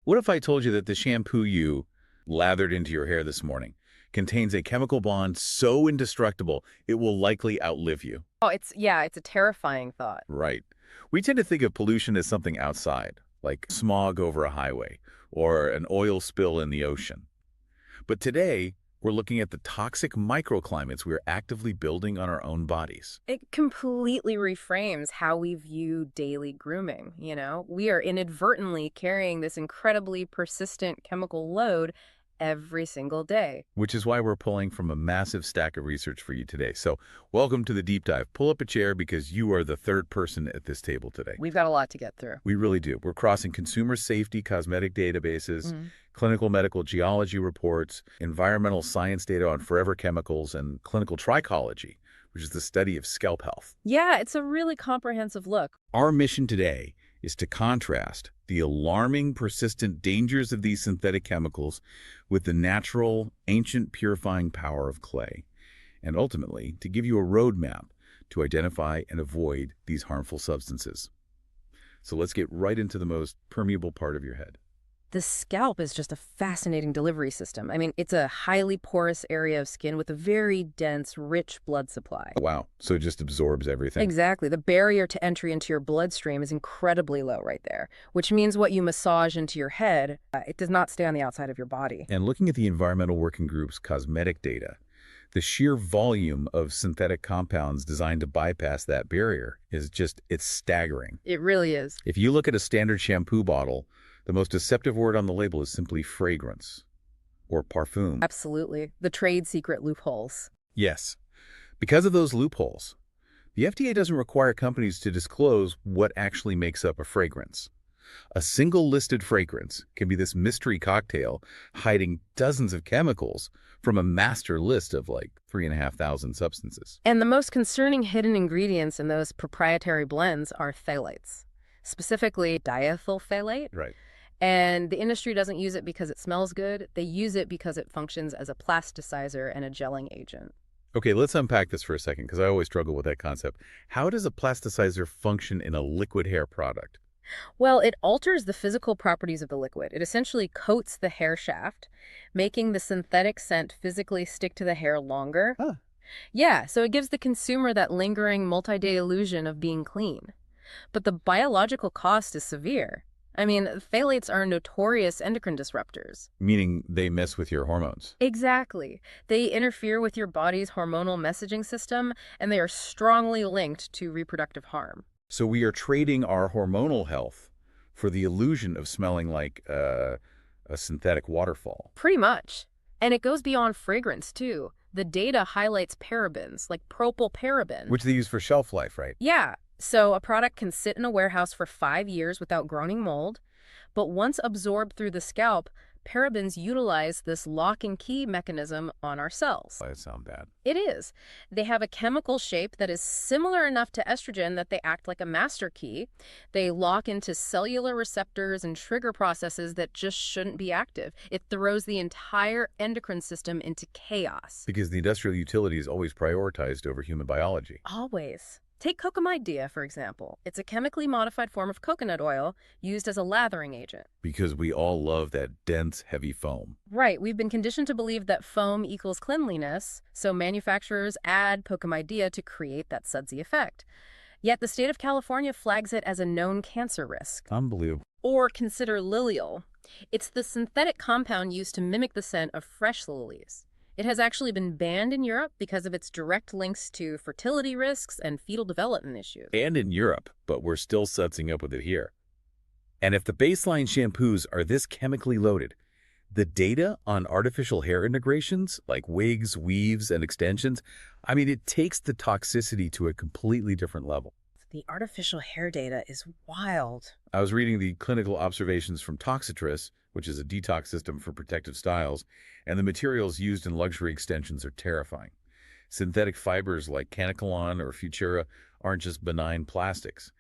What if I told you that the shampoo you lathered into your hair this morning contains a chemical bond so indestructible it will likely outlive you? Oh, it's a terrifying thought. Right. We tend to think of pollution as something outside, like smog over a highway or an oil spill in the ocean. But today, we're looking at the toxic microclimates we're actively building on our own bodies. It completely reframes how we view daily grooming, you know? We are inadvertently carrying this incredibly persistent chemical load every single day. Which is why we're pulling from a massive stack of research for you today. So welcome to the deep dive. Pull up a chair because you are the third person at this table today. We've got a lot to get through. We really do. We're crossing consumer safety cosmetic databases, Mhm. clinical medical geology reports, environmental science data on forever chemicals, and clinical trichology, which is the study of scalp health. Yeah, it's a really comprehensive look. Our mission today is to contrast the alarming, persistent dangers of these synthetic chemicals with the natural, ancient purifying power of clay, and ultimately to give you a roadmap to identify and avoid these harmful substances. So let's get right into the most permeable part of your head. The scalp is just a fascinating delivery system. I mean, it's a highly porous area of skin with a very dense, rich blood supply. Wow, so it just absorbs everything. Exactly. The barrier to entry into your bloodstream is incredibly low right there, which means what you massage into your head, it does not stay on the outside of your body. And looking at the Environmental Working Group's cosmetic data, the sheer volume of synthetic compounds designed to bypass that barrier is it's staggering. It really is. If you look at a standard shampoo bottle, the most deceptive word on the label is simply fragrance or parfum. Absolutely. The trade secret loopholes. Yes. Because of those loopholes, the FDA doesn't require companies to disclose what actually makes up a fragrance. A single listed fragrance can be this mystery cocktail hiding dozens of chemicals from a master list of like 3,500 substances. And the most concerning hidden ingredients in those proprietary blends are phthalates, specifically diethyl phthalate. Right. And the industry doesn't use it because it smells good. They use it because it functions as a plasticizer and a gelling agent. Okay, let's unpack this for a second because I always struggle with that concept. How does a plasticizer function in a liquid hair product? Well, it alters the physical properties of the liquid. It essentially coats the hair shaft, making the synthetic scent physically stick to the hair longer. Huh. Yeah, so it gives the consumer that lingering multi-day illusion of being clean. But the biological cost is severe. I mean, phthalates are notorious endocrine disruptors. Meaning they mess with your hormones. Exactly. They interfere with your body's hormonal messaging system, and they are strongly linked to reproductive harm. So we are trading our hormonal health for the illusion of smelling like a synthetic waterfall. Pretty much. And it goes beyond fragrance, too. The data highlights parabens, like propylparaben. Which they use for shelf life, right? Yeah. So a product can sit in a warehouse for 5 years without growing mold, but once absorbed through the scalp, parabens utilize this lock and key mechanism on our cells. That sounds bad. It is. They have a chemical shape that is similar enough to estrogen that they act like a master key. They lock into cellular receptors and trigger processes that just shouldn't be active. It throws the entire endocrine system into chaos. Because the industrial utility is always prioritized over human biology. Always. Take cocamidea, for example. It's a chemically modified form of coconut oil used as a lathering agent. Because we all love that dense, heavy foam. Right. We've been conditioned to believe that foam equals cleanliness, so manufacturers add cocamidea to create that sudsy effect. Yet the state of California flags it as a known cancer risk. Unbelievable. Or consider lilial. It's the synthetic compound used to mimic the scent of fresh lilies. It has actually been banned in Europe because of its direct links to fertility risks and fetal development issues. And in Europe, but we're still sudsing up with it here. And if the baseline shampoos are this chemically loaded, the data on artificial hair integrations, like wigs, weaves, and extensions, I mean, it takes the toxicity to a completely different level. The artificial hair data is wild. I was reading the clinical observations from Toxitress, which is a detox system for protective styles, and the materials used in luxury extensions are terrifying. Synthetic fibers like Canacolon or Futura aren't just benign plastics.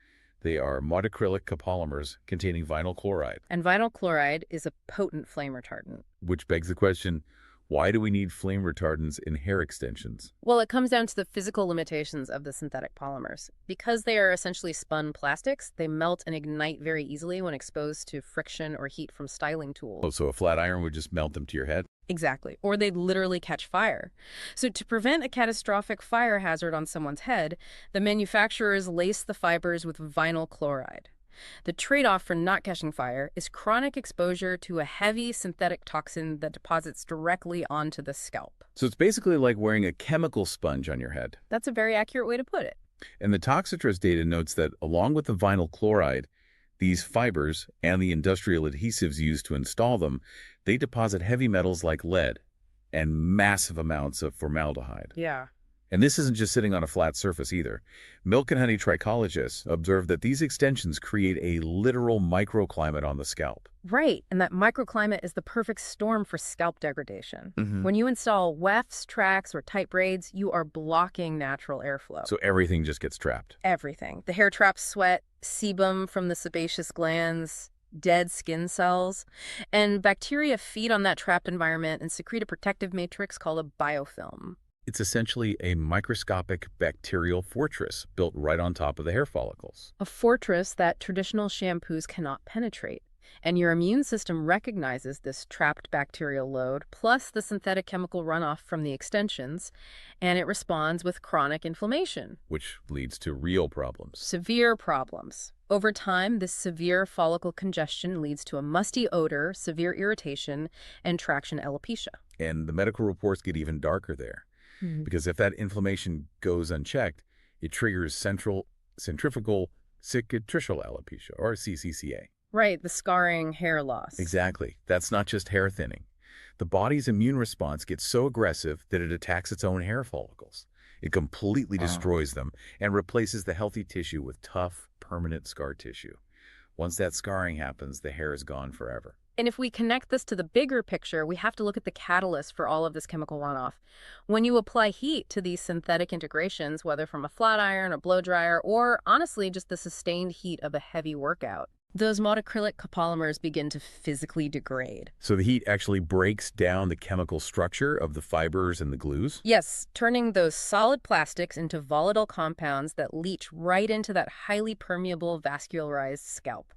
They are monocrylic copolymers containing vinyl chloride. And vinyl chloride is a potent flame retardant. Which begs the question, Why do we need flame retardants in hair extensions? Well, it comes down to the physical limitations of the synthetic polymers. Because they are essentially spun plastics, they melt and ignite very easily when exposed to friction or heat from styling Oh, tools. so a flat iron would just melt them to your head? Exactly. Or they'd literally catch fire. So to prevent a catastrophic fire hazard on someone's head, the manufacturers lace the fibers with vinyl chloride. The trade-off for not catching fire is chronic exposure to a heavy synthetic toxin that deposits directly onto the scalp. So it's basically like wearing a chemical sponge on your head. That's a very accurate way to put it. And the toxitress data notes that along with the vinyl chloride, these fibers and the industrial adhesives used to install them, they deposit heavy metals like lead and massive amounts of formaldehyde. Yeah. And this isn't just sitting on a flat surface either. Milk and honey trichologists observed that these extensions create a literal microclimate on the scalp. Right, and that microclimate is the perfect storm for scalp degradation. Mm-hmm. When you install wefts, tracks, or tight braids, you are blocking natural airflow. So everything just gets trapped. Everything. The hair traps sweat, sebum from the sebaceous glands, dead skin cells, and bacteria feed on that trapped environment and secrete a protective matrix called a biofilm. It's essentially a microscopic bacterial fortress built right on top of the hair follicles. A fortress that traditional shampoos cannot penetrate. And your immune system recognizes this trapped bacterial load, plus the synthetic chemical runoff from the extensions, and it responds with chronic inflammation. Which leads to real problems. Severe problems. Over time, this severe follicle congestion leads to a musty odor, severe irritation, and traction alopecia. And the medical reports get even darker there. Because if that inflammation goes unchecked, it triggers centrifugal cicatricial alopecia, or CCCA. Right, the scarring hair loss. Exactly. That's not just hair thinning. The body's immune response gets so aggressive that it attacks its own hair follicles. It completely destroys them and replaces the healthy tissue with tough, permanent scar tissue. Once that scarring happens, the hair is gone forever. And if we connect this to the bigger picture, we have to look at the catalyst for all of this chemical runoff. When you apply heat to these synthetic integrations, whether from a flat iron, a blow dryer, or honestly just the sustained heat of a heavy workout, those monocrylic copolymers begin to physically degrade. So the heat actually breaks down the chemical structure of the fibers and the glues? Yes, turning those solid plastics into volatile compounds that leach right into that highly permeable vascularized scalp.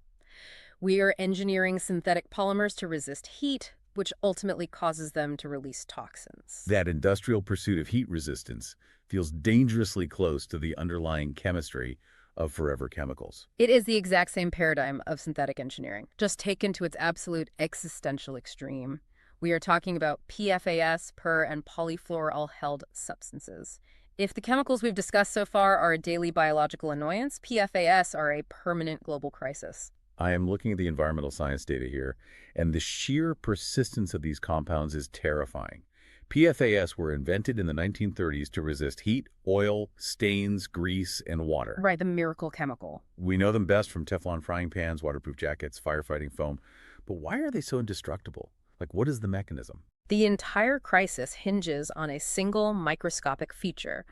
We are engineering synthetic polymers to resist heat, which ultimately causes them to release toxins. That industrial pursuit of heat resistance feels dangerously close to the underlying chemistry of forever chemicals. It is the exact same paradigm of synthetic engineering, just taken to its absolute existential extreme. We are talking about PFAS, per, and polyfluoroalkyl substances. If the chemicals we've discussed so far are a daily biological annoyance, PFAS are a permanent global crisis. I am looking at the environmental science data here, and the sheer persistence of these compounds is terrifying. PFAS were invented in the 1930s to resist heat, oil, stains, grease, and water. Right, the miracle chemical. We know them best from Teflon frying pans, waterproof jackets, firefighting foam. But why are they so indestructible? Like, what is the mechanism? The entire crisis hinges on a single microscopic feature,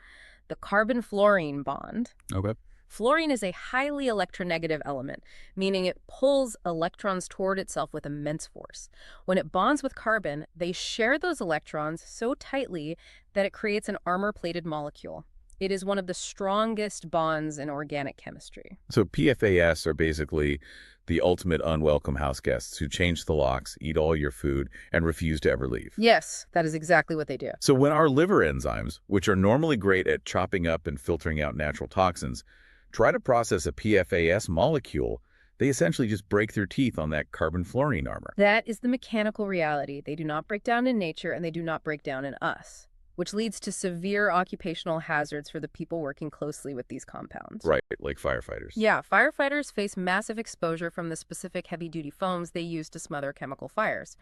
the carbon-fluorine bond. Okay. Fluorine is a highly electronegative element, meaning it pulls electrons toward itself with immense force. When it bonds with carbon, they share those electrons so tightly that it creates an armor-plated molecule. It is one of the strongest bonds in organic chemistry. So PFAS are basically the ultimate unwelcome house guests who change the locks, eat all your food, and refuse to ever leave. Yes, that is exactly what they do. So when our liver enzymes, which are normally great at chopping up and filtering out natural toxins, try to process a PFAS molecule, they essentially just break their teeth on that carbon-fluorine armor. That is the mechanical reality. They do not break down in nature, and they do not break down in us, which leads to severe occupational hazards for the people working closely with these compounds. Right, like firefighters. Yeah, firefighters face massive exposure from the specific heavy-duty foams they use to smother chemical fires.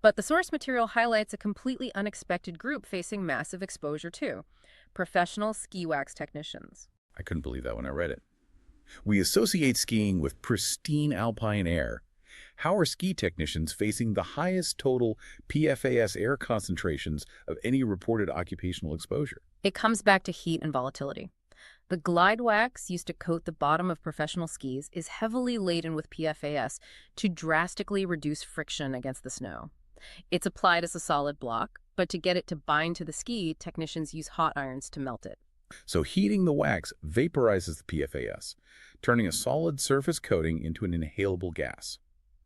But the source material highlights a completely unexpected group facing massive exposure too: professional ski wax technicians. I couldn't believe that when I read it. We associate skiing with pristine alpine air. How are ski technicians facing the highest total PFAS air concentrations of any reported occupational exposure? It comes back to heat and volatility. The glide wax used to coat the bottom of professional skis is heavily laden with PFAS to drastically reduce friction against the snow. It's applied as a solid block, but to get it to bind to the ski, technicians use hot irons to melt it. So heating the wax vaporizes the PFAS, turning a solid surface coating into an inhalable gas.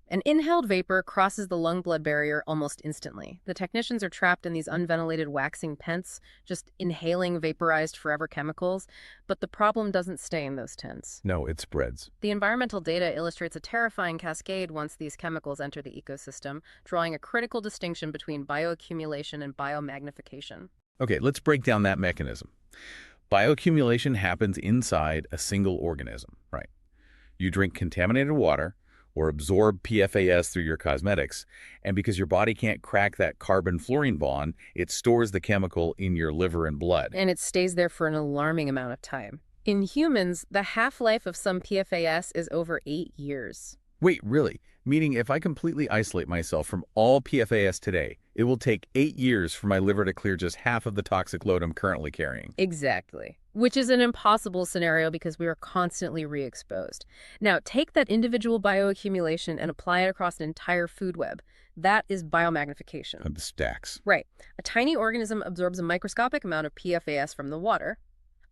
An inhaled vapor crosses the lung-blood barrier almost instantly. The technicians are trapped in these unventilated waxing tents, just inhaling vaporized forever chemicals, but the problem doesn't stay in those tents. No, it spreads. The environmental data illustrates a terrifying cascade once these chemicals enter the ecosystem, drawing a critical distinction between bioaccumulation and biomagnification. Okay, let's break down that mechanism. Bioaccumulation happens inside a single organism, right? You drink contaminated water or absorb PFAS through your cosmetics, and because your body can't crack that carbon-fluorine bond, it stores the chemical in your liver and blood. And it stays there for an alarming amount of time. In humans, the half-life of some PFAS is over 8 years. Wait, really? Meaning if I completely isolate myself from all PFAS today, it will take 8 years for my liver to clear just half of the toxic load I'm currently carrying. Exactly. Which is an impossible scenario because we are constantly re-exposed. Now, take that individual bioaccumulation and apply it across an entire food web. That is biomagnification. The stacks. Right. A tiny organism absorbs a microscopic amount of PFAS from the water.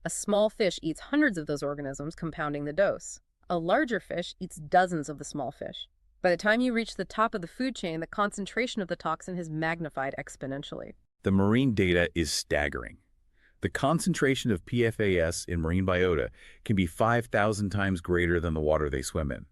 A small fish eats hundreds of those organisms, compounding the dose. A larger fish eats dozens of the small fish. By the time you reach the top of the food chain, the concentration of the toxin has magnified exponentially. The marine data is staggering. The concentration of PFAS in marine biota can be 5,000 times greater than the water they swim in.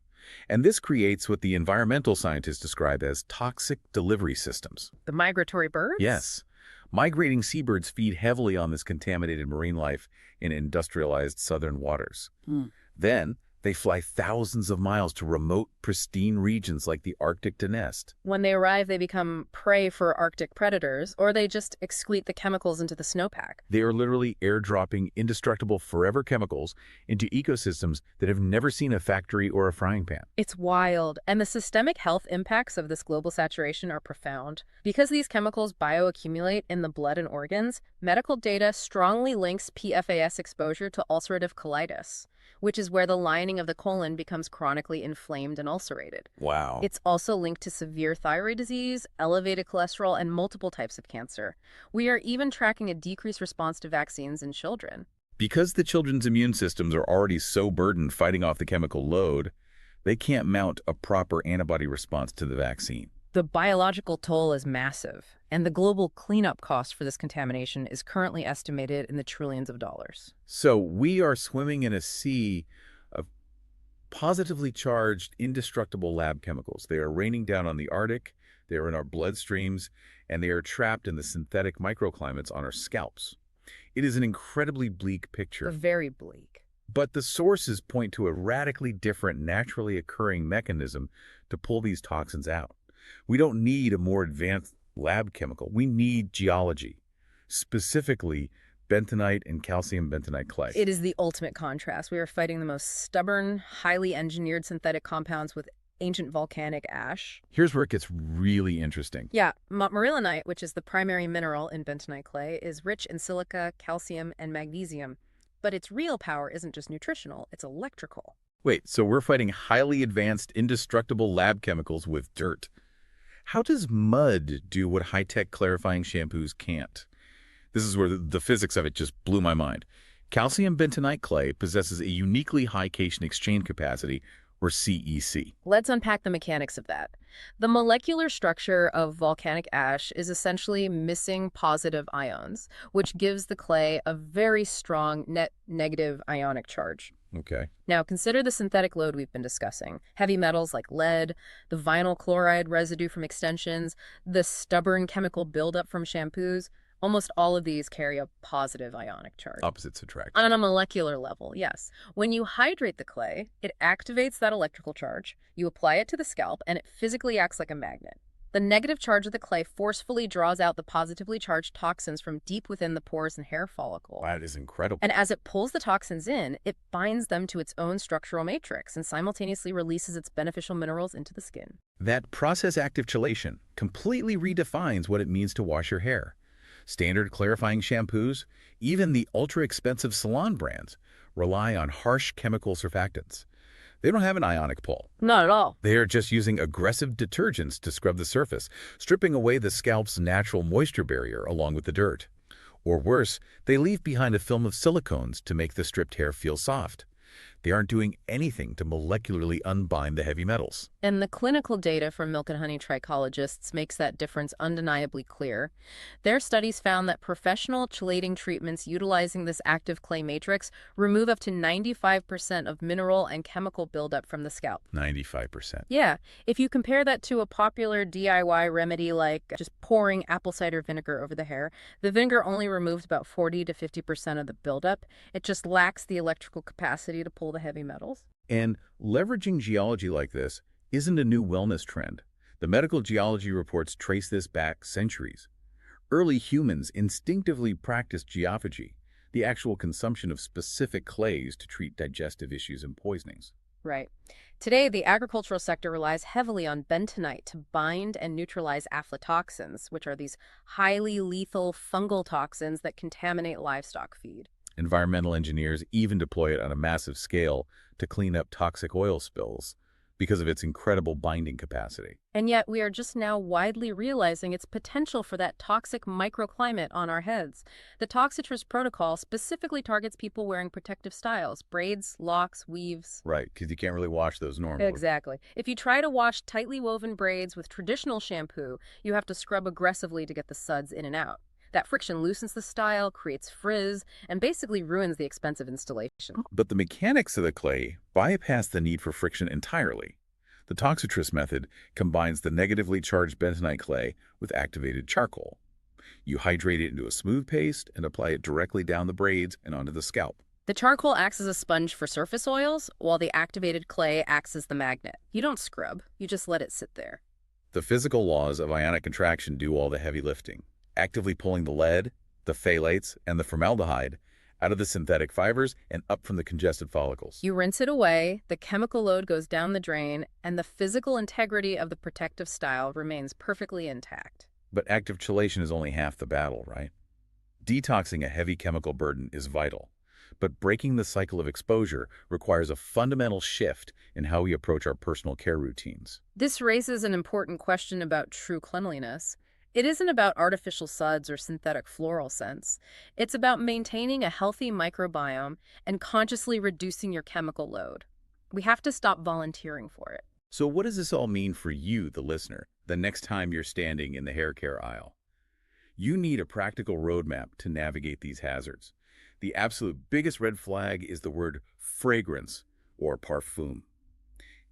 And this creates what the environmental scientists describe as toxic delivery systems. The migratory birds? Yes. Migrating seabirds feed heavily on this contaminated marine life in industrialized southern waters. Then, they fly thousands of miles to remote, pristine regions like the Arctic to nest. When they arrive, they become prey for Arctic predators, or they just excrete the chemicals into the snowpack. They are literally airdropping indestructible forever chemicals into ecosystems that have never seen a factory or a frying pan. It's wild, and the systemic health impacts of this global saturation are profound. Because these chemicals bioaccumulate in the blood and organs, medical data strongly links PFAS exposure to ulcerative colitis, which is where the lining of the colon becomes chronically inflamed and ulcerated. Wow. It's also linked to severe thyroid disease, elevated cholesterol, and multiple types of cancer. We are even tracking a decreased response to vaccines in children. Because the children's immune systems are already so burdened fighting off the chemical load, they can't mount a proper antibody response to the vaccine. The biological toll is massive, and the global cleanup cost for this contamination is currently estimated in the trillions of dollars. So we are swimming in a sea of positively charged, indestructible lab chemicals. They are raining down on the Arctic, they are in our bloodstreams, and they are trapped in the synthetic microclimates on our scalps. It is an incredibly bleak picture. Very bleak. But the sources point to a radically different, naturally occurring mechanism to pull these toxins out. We don't need a more advanced lab chemical. We need geology, specifically bentonite and calcium bentonite clay. It is the ultimate contrast. We are fighting the most stubborn, highly engineered synthetic compounds with ancient volcanic ash. Here's where it gets really interesting. Yeah, montmorillonite, which is the primary mineral in bentonite clay, is rich in silica, calcium, and magnesium. But its real power isn't just nutritional, it's electrical. Wait, so we're fighting highly advanced, indestructible lab chemicals with dirt. How does mud do what high-tech clarifying shampoos can't? This is where the physics of it just blew my mind. Calcium bentonite clay possesses a uniquely high cation exchange capacity, or CEC. Let's unpack the mechanics of that. The molecular structure of volcanic ash is essentially missing positive ions, which gives the clay a very strong net negative ionic charge. Okay. Now, consider the synthetic load we've been discussing. Heavy metals like lead, the vinyl chloride residue from extensions, the stubborn chemical buildup from shampoos. Almost all of these carry a positive ionic charge. Opposites attract. On a molecular level, yes. When you hydrate the clay, it activates that electrical charge. You apply it to the scalp, and it physically acts like a magnet. The negative charge of the clay forcefully draws out the positively charged toxins from deep within the pores and hair follicle. That is incredible. And as it pulls the toxins in, it binds them to its own structural matrix and simultaneously releases its beneficial minerals into the skin. That process-active chelation completely redefines what it means to wash your hair. Standard clarifying shampoos, even the ultra-expensive salon brands, rely on harsh chemical surfactants. They don't have an ionic pull. Not at all. They are just using aggressive detergents to scrub the surface, stripping away the scalp's natural moisture barrier along with the dirt. Or worse, they leave behind a film of silicones to make the stripped hair feel soft. They aren't doing anything to molecularly unbind the heavy metals. And the clinical data from milk and honey trichologists makes that difference undeniably clear. Their studies found that professional chelating treatments utilizing this active clay matrix remove up to 95% of mineral and chemical buildup from the scalp. 95%. Yeah, if you compare that to a popular DIY remedy like just pouring apple cider vinegar over the hair, the vinegar only removes about 40 to 50% of the buildup. It just lacks the electrical capacity to pull the heavy metals. And leveraging geology like this isn't a new wellness trend. The medical geology reports trace this back centuries. Early humans instinctively practiced geophagy, the actual consumption of specific clays to treat digestive issues and poisonings. Right. Today, the agricultural sector relies heavily on bentonite to bind and neutralize aflatoxins, which are these highly lethal fungal toxins that contaminate livestock feed. Environmental engineers even deploy it on a massive scale to clean up toxic oil spills because of its incredible binding capacity. And yet, we are just now widely realizing its potential for that toxic microclimate on our heads. The toxitress protocol specifically targets people wearing protective styles, braids, locks, weaves. Right, because you can't really wash those normally. Exactly. If you try to wash tightly woven braids with traditional shampoo, you have to scrub aggressively to get the suds in and out. That friction loosens the style, creates frizz, and basically ruins the expensive installation. But the mechanics of the clay bypass the need for friction entirely. The toxitress method combines the negatively charged bentonite clay with activated charcoal. You hydrate it into a smooth paste and apply it directly down the braids and onto the scalp. The charcoal acts as a sponge for surface oils, while the activated clay acts as the magnet. You don't scrub, you just let it sit there. The physical laws of ionic contraction do all the heavy lifting, actively pulling the lead, the phthalates, and the formaldehyde out of the synthetic fibers and up from the congested follicles. You rinse it away, the chemical load goes down the drain, and the physical integrity of the protective style remains perfectly intact. But active chelation is only half the battle, right? Detoxing a heavy chemical burden is vital, but breaking the cycle of exposure requires a fundamental shift in how we approach our personal care routines. This raises an important question about true cleanliness. It isn't about artificial suds or synthetic floral scents. It's about maintaining a healthy microbiome and consciously reducing your chemical load. We have to stop volunteering for it. So what does this all mean for you, the listener, the next time you're standing in the hair care aisle? You need a practical roadmap to navigate these hazards. The absolute biggest red flag is the word fragrance or parfum.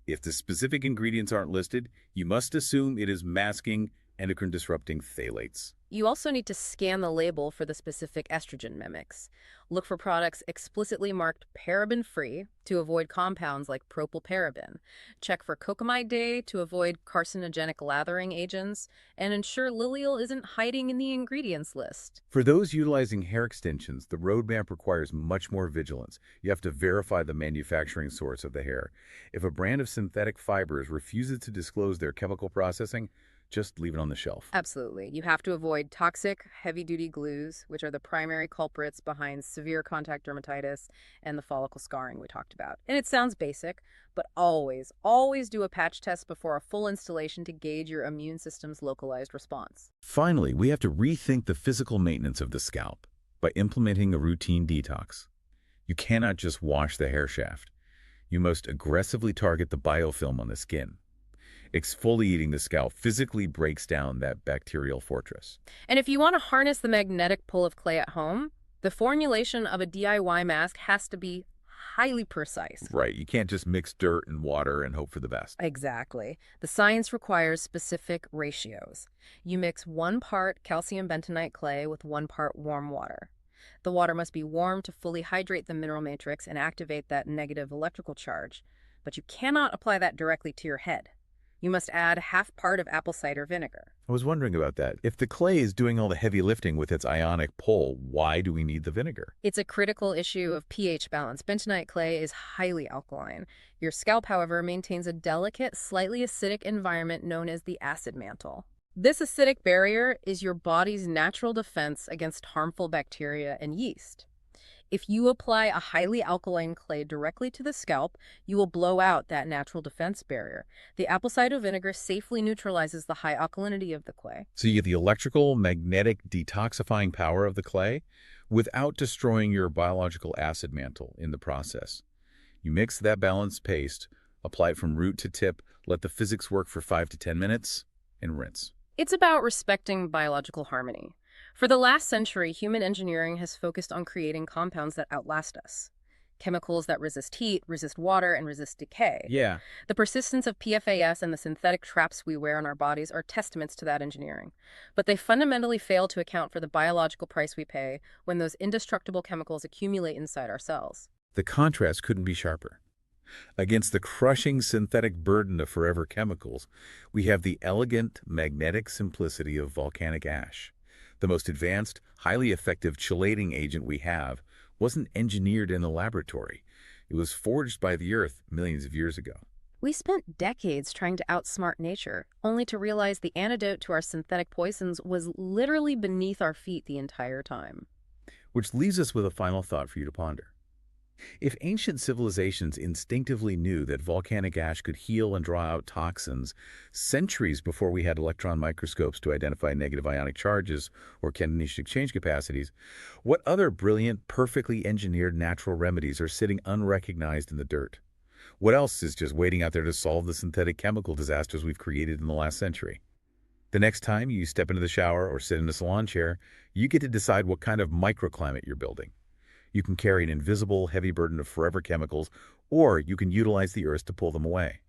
If the specific ingredients aren't listed, you must assume it is masking endocrine-disrupting phthalates. You also need to scan the label for the specific estrogen mimics. Look for products explicitly marked paraben-free to avoid compounds like propylparaben. Check for cocamide day to avoid carcinogenic lathering agents, and ensure Lilial isn't hiding in the ingredients list. For those utilizing hair extensions, the roadmap requires much more vigilance. You have to verify the manufacturing source of the hair. If a brand of synthetic fibers refuses to disclose their chemical processing, just leave it on the shelf. Absolutely. You have to avoid toxic, heavy-duty glues, which are the primary culprits behind severe contact dermatitis and the follicle scarring we talked about. And it sounds basic, but always, always do a patch test before a full installation to gauge your immune system's localized response. Finally, we have to rethink the physical maintenance of the scalp by implementing a routine detox. You cannot just wash the hair shaft. You must aggressively target the biofilm on the skin. Exfoliating the scalp physically breaks down that bacterial fortress. And if you want to harness the magnetic pull of clay at home, the formulation of a DIY mask has to be highly precise. Right, you can't just mix dirt and water and hope for the best. Exactly. The science requires specific ratios. You mix 1 part calcium bentonite clay with 1 part warm water. The water must be warm to fully hydrate the mineral matrix and activate that negative electrical charge. But you cannot apply that directly to your head. You must add 1/2 part of apple cider vinegar. I was wondering about that. If the clay is doing all the heavy lifting with its ionic pull, why do we need the vinegar? It's a critical issue of pH balance. Bentonite clay is highly alkaline. Your scalp, however, maintains a delicate, slightly acidic environment known as the acid mantle. This acidic barrier is your body's natural defense against harmful bacteria and yeast. If you apply a highly alkaline clay directly to the scalp, you will blow out that natural defense barrier. The apple cider vinegar safely neutralizes the high alkalinity of the clay. So you get the electrical, magnetic, detoxifying power of the clay without destroying your biological acid mantle in the process. You mix that balanced paste, apply it from root to tip, let the physics work for 5 to 10 minutes, and rinse. It's about respecting biological harmony. For the last century, human engineering has focused on creating compounds that outlast us. Chemicals that resist heat, resist water, and resist decay. Yeah. The persistence of PFAS and the synthetic traps we wear on our bodies are testaments to that engineering. But they fundamentally fail to account for the biological price we pay when those indestructible chemicals accumulate inside our cells. The contrast couldn't be sharper. Against the crushing synthetic burden of forever chemicals, we have the elegant, magnetic simplicity of volcanic ash. The most advanced, highly effective chelating agent we have wasn't engineered in a laboratory. It was forged by the Earth millions of years ago. We spent decades trying to outsmart nature, only to realize the antidote to our synthetic poisons was literally beneath our feet the entire time. Which leaves us with a final thought for you to ponder. If ancient civilizations instinctively knew that volcanic ash could heal and draw out toxins centuries before we had electron microscopes to identify negative ionic charges or cationation exchange capacities, what other brilliant, perfectly engineered natural remedies are sitting unrecognized in the dirt? What else is just waiting out there to solve the synthetic chemical disasters we've created in the last century? The next time you step into the shower or sit in a salon chair, you get to decide what kind of microclimate you're building. You can carry an invisible, heavy burden of forever chemicals, or you can utilize the earth to pull them away.